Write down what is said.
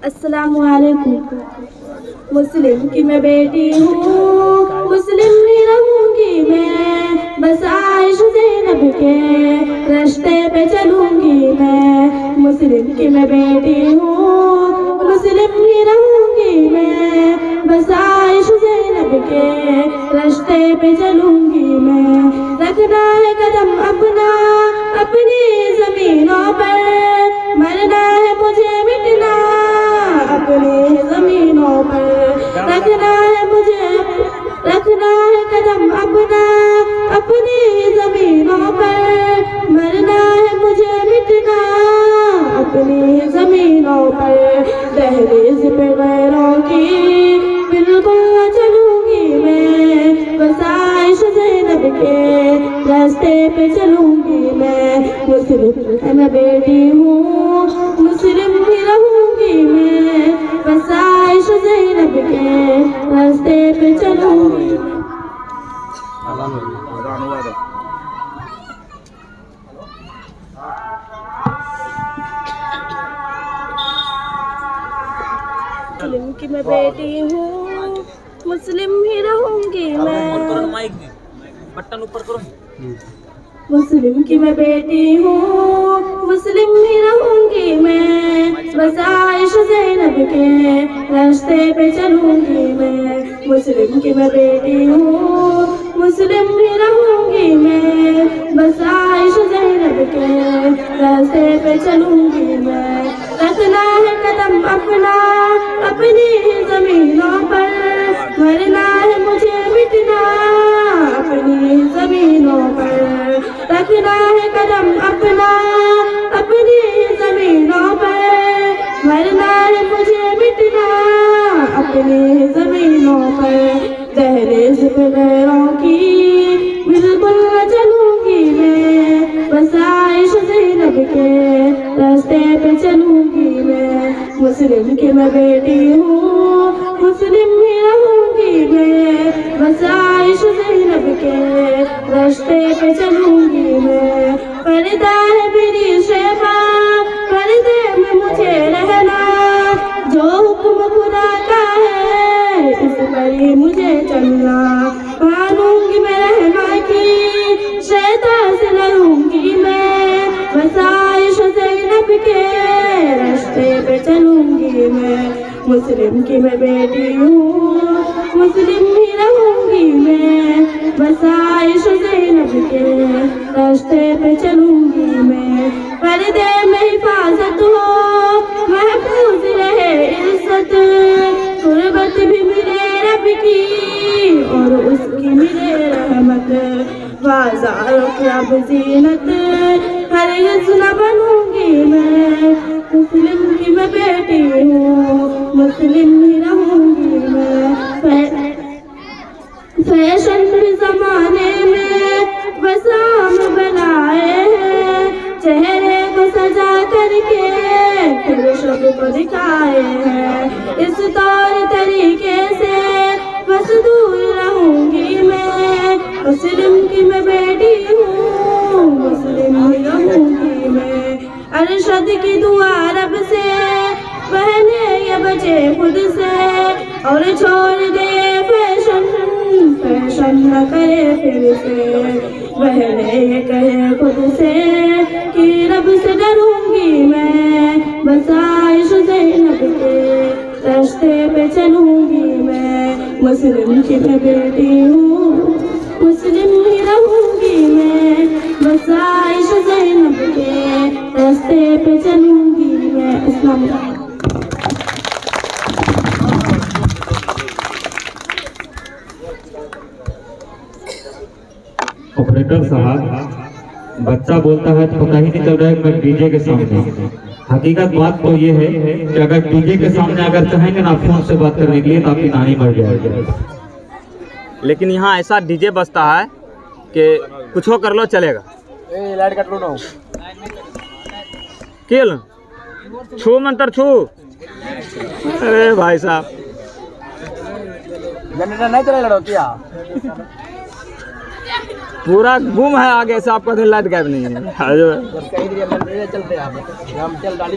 अस्सलामु अलैकुम। मुस्लिम की मैं बेटी हूँ, मुस्लिम ही रहूंगी मैं, बस आइश ज़ैनब के रास्ते पे चलूंगी मैं। मुस्लिम की मैं बेटी हूँ, मुस्लिम ही रहूंगी मैं, बस आइश ज़ैनब के रास्ते पे चलूंगी मैं। रखना है कदम अपना अपनी जमीनों पर, मरना है मुझे मिटना अपनी जमीनों पर। रखना है कदम अपना अपनी जमीनों पर, मरना है मुझे मिटना अपनी जमीनों पर। दहलीज पे गैरों की बिल्कुल न चलूंगी मैं, बस आइश ज़ैनब के रास्ते पे चलूंगी मैं। मुस्लिम है मैं बेटी हूँ, मुस्लिम भी रहूंगी मैं, बस आइश ज़ैनब के रास्ते पे चलूंगी। मुस्लिम की मैं बेटी हूँ, मुस्लिम ही रहूंगी मैं। बटन ऊपर करो। मुस्लिम की मैं बेटी हूँ, मुस्लिम ही रहूंगी मैं, बस आइश ज़ैनब के रास्ते पे चलूंगी मैं। मुस्लिम की मैं बेटी हूँ, मुस्लिम ही रहूंगी मैं, बस आइश ज़ैनब के रास्ते पे चलूंगी मैं। रखना है कदम अपना अपनी जमीनों पर, मरना है मुझे मिटना अपनी जमीनों पर। रखना है कदम अपना अपनी जमीनों पर, मरना है मुझे मिटना अपनी जमीनों पर। दहलीज पे गैरों की बिल्कुल न चलूंगी मैं, बस आइश ज़ैनब के रास्ते पे चलूंगी मैं। मुस्लिम की मैं बेटी हूँ, मुस्लिम ही रहूंगी मैं, बस आइश ज़ैनब के रास्ते पे चलूंगी मैं। पर्दा है मेरी शैबा, पर्दे में मुझे रहना, जो हुक्म खुदा का है इस पर ही मुझे चलना। मानूंगी मैं रहमा की, शैतान से लड़ूंगी मैं, बस आइश ज़ैनब के रास्ते पे चलूंगी मैं। मुस्लिम की मैं बेटी हूँ, मुस्लिम ही रहूंगी मैं, बस आइश ज़ैनब के रास्ते पे चलूंगी मैं। पर्दे में हिफाजत हो, महफूज रहे इज्जत, कुर्बत भी मिले रब की और उसकी मिले रहमत। बाज़ारों की अब ज़ीनत हरगिज़ न बनूंगी मैं। मुस्लिम की मैं बेटी हूँ, मुस्लिम ही रहूंगी मैं। फैशन ज़माने में वसाम बनाए हैं, चेहरे को सजा करके फिर सबको दिखाए हैं। इस तौर तरीके से बस दूर रहूंगी मैं। मुस्लिम की मैं बेटी हूँ, मुस्लिम ही रहूंगी मैं। अरशद की दुआ रब से बहने ये बचे खुद से, और छोड़ गए फैशन न करे फिर से। बहने ये कहे खुद से कि रब से डरूंगी मैं, बस आइश ज़ैनब के रास्ते पे चलूंगी मैं। मुस्लिम की मैं बेटी हूँ, मुस्लिम ही रहूंगी मैं, बस आइश ज़ैनब के रास्ते पे चलूंगी मैं। अस्सलाम वालेकुम। ऑपरेटर साहब, बच्चा बोलता है तो पता ही नहीं चल रहा है मैं डीजे के सामने। हकीकत बात तो ये है कि अगर डीजे के सामने अगर चाहेंगे ना फोन से बात करने के लिए तो आपकी नानी मर जाएगी। लेकिन यहाँ ऐसा डीजे बजता है कि कुछ हो कर लो चलेगा। लाइट कट लो ना केल छू मंतर छू। अरे भाई साहब जनरेटर नहीं चला लड़ो क्या? पूरा बूम है आगे से, आपका लाइट गायब नहीं है। कहीं चलते हैं हम चल गाड़ी